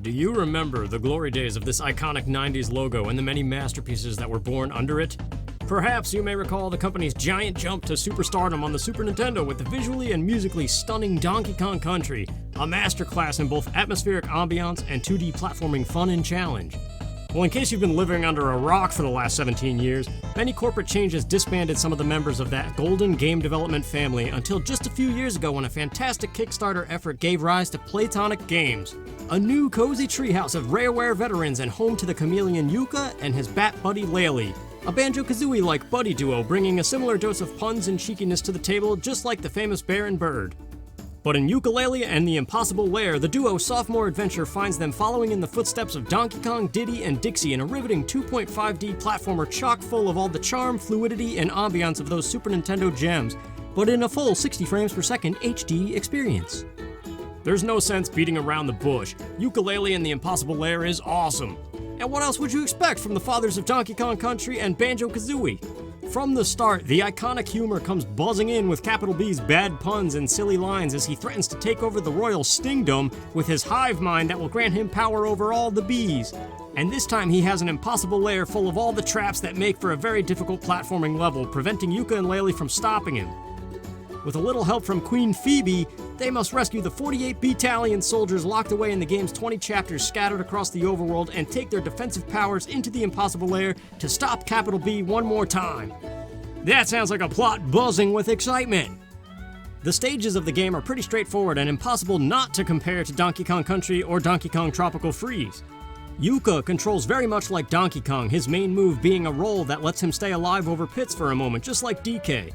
Do you remember the glory days of this iconic 90s logo and the many masterpieces that were born under it? Perhaps you may recall the company's giant jump to superstardom on the Super Nintendo with the visually and musically stunning Donkey Kong Country, a masterclass in both atmospheric ambiance and 2D platforming fun and challenge. Well, in case you've been living under a rock for the last 17 years, many corporate changes disbanded some of the members of that golden game development family until just a few years ago when a fantastic Kickstarter effort gave rise to Playtonic Games, a new cozy treehouse of Rareware veterans and home to the chameleon Yooka and his bat buddy Laylee, a Banjo-Kazooie-like buddy duo bringing a similar dose of puns and cheekiness to the table just like the famous bear and bird. But in Yooka-Laylee and the Impossible Lair, the duo's sophomore adventure finds them following in the footsteps of Donkey Kong, Diddy, and Dixie in a riveting 2.5D platformer chock full of all the charm, fluidity, and ambiance of those Super Nintendo gems, but in a full 60 frames per second HD experience. There's no sense beating around the bush. Yooka-Laylee and the Impossible Lair is awesome. And what else would you expect from the fathers of Donkey Kong Country and Banjo-Kazooie? From the start, the iconic humor comes buzzing in with Capital B's bad puns and silly lines as he threatens to take over the Royal Stingdom with his hive mind that will grant him power over all the bees. And this time he has an impossible lair full of all the traps that make for a very difficult platforming level, preventing Yooka and Laylee from stopping him. With a little help from Queen Phoebe, they must rescue the 48 battalion soldiers locked away in the game's 20 chapters scattered across the overworld and take their defensive powers into the Impossible Lair to stop Capital B one more time. That sounds like a plot buzzing with excitement! The stages of the game are pretty straightforward and impossible not to compare to Donkey Kong Country or Donkey Kong Tropical Freeze. Yooka controls very much like Donkey Kong, his main move being a roll that lets him stay alive over pits for a moment, just like DK.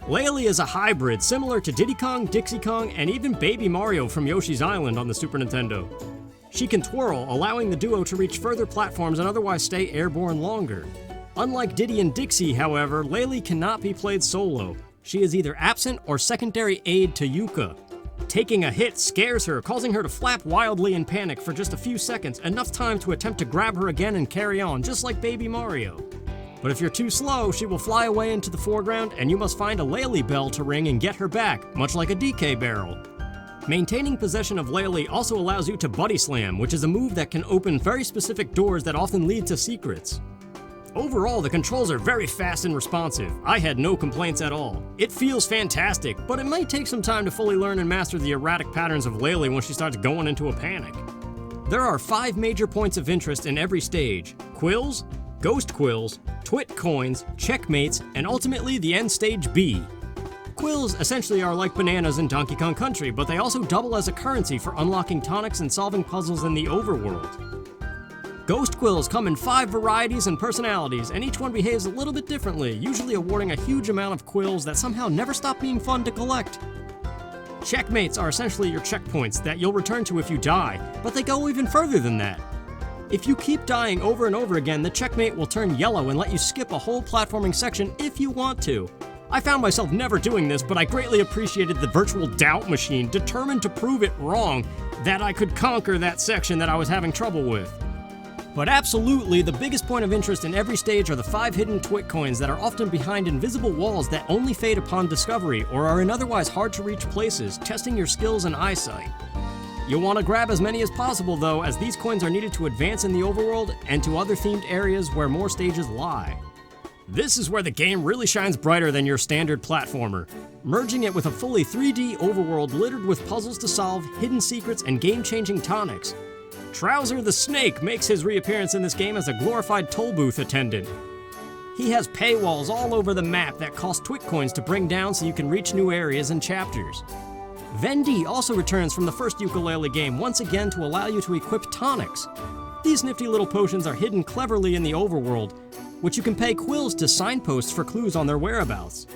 Laylee is a hybrid, similar to Diddy Kong, Dixie Kong, and even Baby Mario from Yoshi's Island on the Super Nintendo. She can twirl, allowing the duo to reach further platforms and otherwise stay airborne longer. Unlike Diddy and Dixie, however, Laylee cannot be played solo. She is either absent or secondary aid to Yooka. Taking a hit scares her, causing her to flap wildly in panic for just a few seconds, enough time to attempt to grab her again and carry on, just like Baby Mario. But if you're too slow, she will fly away into the foreground and you must find a Laylee bell to ring and get her back, much like a DK barrel. Maintaining possession of Laylee also allows you to buddy slam, which is a move that can open very specific doors that often lead to secrets. Overall, the controls are very fast and responsive. I had no complaints at all. It feels fantastic, but it might take some time to fully learn and master the erratic patterns of Laylee when she starts going into a panic. There are 5 major points of interest in every stage: quills, ghost quills, twit coins, checkmates, and ultimately the end stage B. Quills essentially are like bananas in Donkey Kong Country, but they also double as a currency for unlocking tonics and solving puzzles in the overworld. Ghost quills come in 5 varieties and personalities, and each one behaves a little bit differently, usually awarding a huge amount of quills that somehow never stop being fun to collect. Checkmates are essentially your checkpoints that you'll return to if you die, but they go even further than that. If you keep dying over and over again, the checkmate will turn yellow and let you skip a whole platforming section if you want to. I found myself never doing this, but I greatly appreciated the virtual doubt machine, determined to prove it wrong, that I could conquer that section that I was having trouble with. But absolutely, the biggest point of interest in every stage are the 5 hidden twit coins that are often behind invisible walls that only fade upon discovery or are in otherwise hard to reach places, testing your skills and eyesight. You'll want to grab as many as possible though, as these coins are needed to advance in the overworld and to other themed areas where more stages lie. This is where the game really shines brighter than your standard platformer, merging it with a fully 3D overworld littered with puzzles to solve, hidden secrets, and game-changing tonics. Trouser the Snake makes his reappearance in this game as a glorified toll booth attendant. He has paywalls all over the map that cost twit coins to bring down so you can reach new areas and chapters. Vendy also returns from the first Yooka-Laylee game once again to allow you to equip tonics. These nifty little potions are hidden cleverly in the overworld, which you can pay quills to signposts for clues on their whereabouts.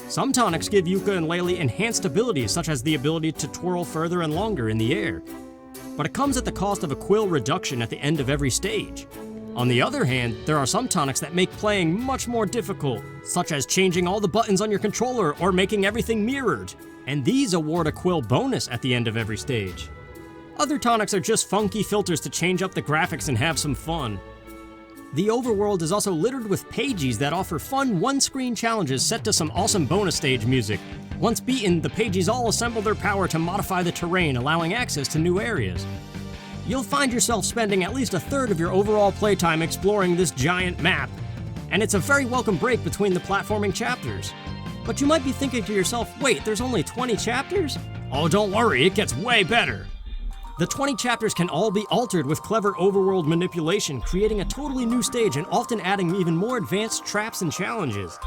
Some tonics give Yooka and Laylee enhanced abilities such as the ability to twirl further and longer in the air, but it comes at the cost of a quill reduction at the end of every stage. On the other hand, there are some tonics that make playing much more difficult, such as changing all the buttons on your controller or making everything mirrored, and these award a quill bonus at the end of every stage. Other tonics are just funky filters to change up the graphics and have some fun. The overworld is also littered with pages that offer fun one-screen challenges set to some awesome bonus stage music. Once beaten, the pages all assemble their power to modify the terrain, allowing access to new areas. you'll find yourself spending at least a third of your overall playtime exploring this giant map, and it's a very welcome break between the platforming chapters. But you might be thinking to yourself, wait, there's only 20 chapters? Oh, don't worry, it gets way better. The 20 chapters can all be altered with clever overworld manipulation, creating a totally new stage and often adding even more advanced traps and challenges.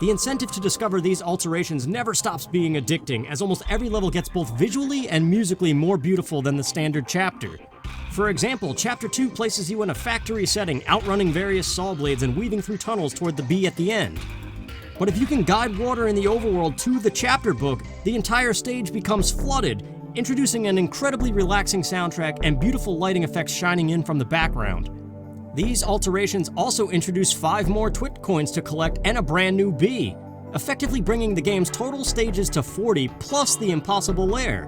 The incentive to discover these alterations never stops being addicting, as almost every level gets both visually and musically more beautiful than the standard chapter. For example, Chapter 2 places you in a factory setting, outrunning various saw blades and weaving through tunnels toward the bee at the end. But if you can guide water in the overworld to the chapter book, the entire stage becomes flooded, introducing an incredibly relaxing soundtrack and beautiful lighting effects shining in from the background. These alterations also introduce 5 more Twit coins to collect and a brand new bee, effectively bringing the game's total stages to 40 plus the Impossible Lair.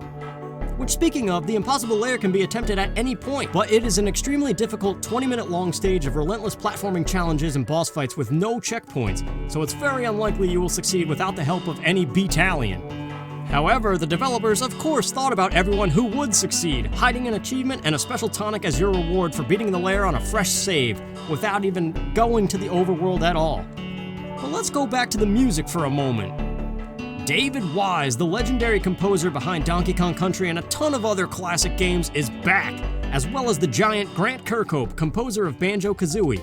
Which, speaking of, the Impossible Lair can be attempted at any point, but it is an extremely difficult 20-minute long stage of relentless platforming challenges and boss fights with no checkpoints, so it's very unlikely you will succeed without the help of any battalion. However, the developers of course thought about everyone who would succeed, hiding an achievement and a special tonic as your reward for beating the lair on a fresh save, without even going to the overworld at all. But let's go back to the music for a moment. David Wise, the legendary composer behind Donkey Kong Country and a ton of other classic games, is back, as well as the giant Grant Kirkhope, composer of Banjo-Kazooie.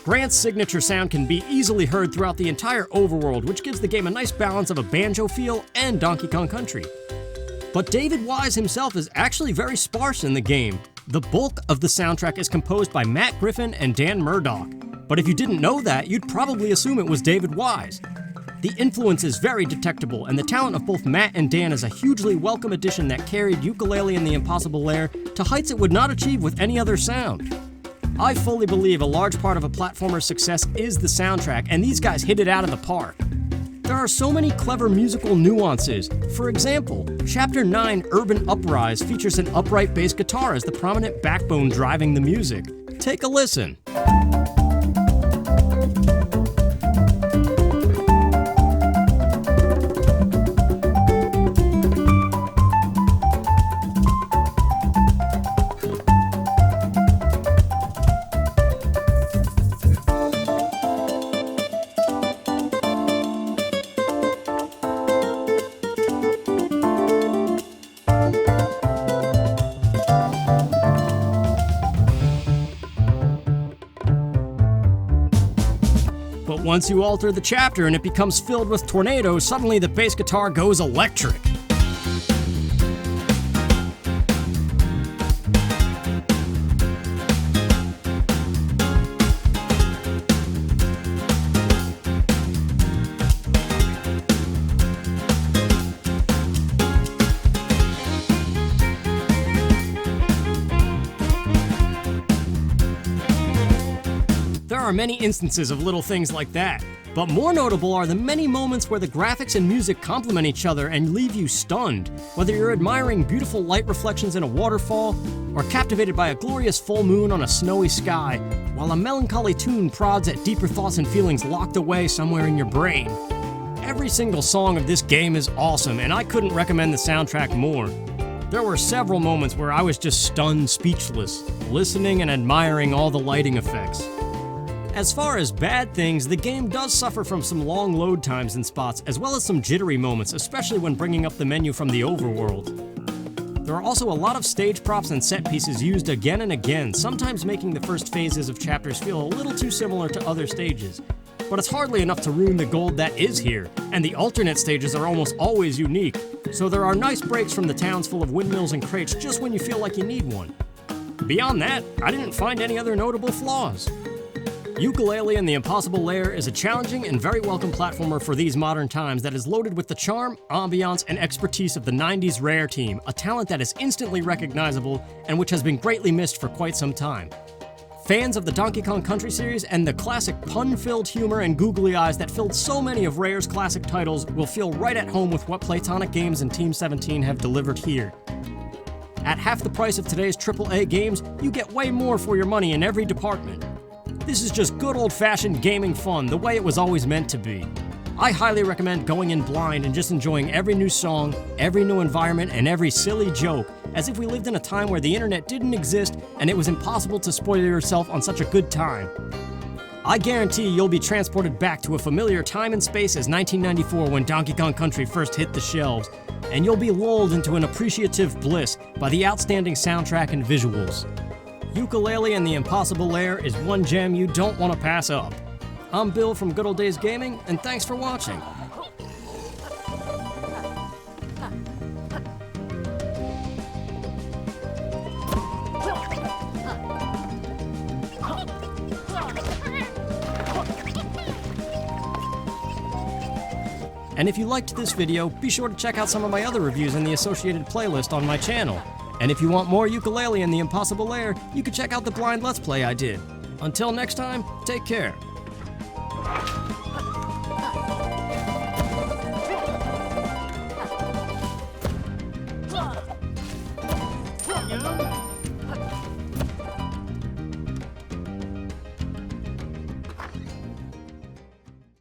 Grant's signature sound can be easily heard throughout the entire overworld, which gives the game a nice balance of a banjo feel and Donkey Kong Country. But David Wise himself is actually very sparse in the game. The bulk of the soundtrack is composed by Matt Griffin and Dan Murdoch, but if you didn't know that, you'd probably assume it was David Wise. The influence is very detectable, and the talent of both Matt and Dan is a hugely welcome addition that carried Yooka-Laylee and the Impossible Lair to heights it would not achieve with any other sound. I fully believe a large part of a platformer's success is the soundtrack, and these guys hit it out of the park. There are so many clever musical nuances. For example, Chapter 9, Urban Uprise, features an upright bass guitar as the prominent backbone driving the music. Take a listen. But once you alter the chapter and it becomes filled with tornadoes, suddenly the bass guitar goes electric. There are many instances of little things like that, but more notable are the many moments where the graphics and music complement each other and leave you stunned, whether you're admiring beautiful light reflections in a waterfall, or captivated by a glorious full moon on a snowy sky, while a melancholy tune prods at deeper thoughts and feelings locked away somewhere in your brain. Every single song of this game is awesome, and I couldn't recommend the soundtrack more. There were several moments where I was just stunned speechless, listening and admiring all the lighting effects. As far as bad things, the game does suffer from some long load times in spots, as well as some jittery moments, especially when bringing up the menu from the overworld. There are also a lot of stage props and set pieces used again and again, sometimes making the first phases of chapters feel a little too similar to other stages. But it's hardly enough to ruin the gold that is here, and the alternate stages are almost always unique, so there are nice breaks from the towns full of windmills and crates just when you feel like you need one. Beyond that, I didn't find any other notable flaws. Yooka-Laylee and the Impossible Lair is a challenging and very welcome platformer for these modern times that is loaded with the charm, ambiance, and expertise of the 90s Rare team, a talent that is instantly recognizable and which has been greatly missed for quite some time. Fans of the Donkey Kong Country series and the classic pun-filled humor and googly eyes that filled so many of Rare's classic titles will feel right at home with what Playtonic Games and Team17 have delivered here. At half the price of today's AAA games, you get way more for your money in every department. This is just good old-fashioned gaming fun, the way it was always meant to be. I highly recommend going in blind and just enjoying every new song, every new environment, and every silly joke, as if we lived in a time where the internet didn't exist and it was impossible to spoil yourself on such a good time. I guarantee you'll be transported back to a familiar time and space as 1994 when Donkey Kong Country first hit the shelves, and you'll be lulled into an appreciative bliss by the outstanding soundtrack and visuals. Yooka-Laylee and the Impossible Lair is one gem you don't want to pass up. I'm Bill from Good Old Days Gaming, and thanks for watching. And if you liked this video, be sure to check out some of my other reviews in the associated playlist on my channel. And if you want more Yooka-Laylee and the Impossible Lair, you can check out the blind Let's Play I did. Until next time, take care.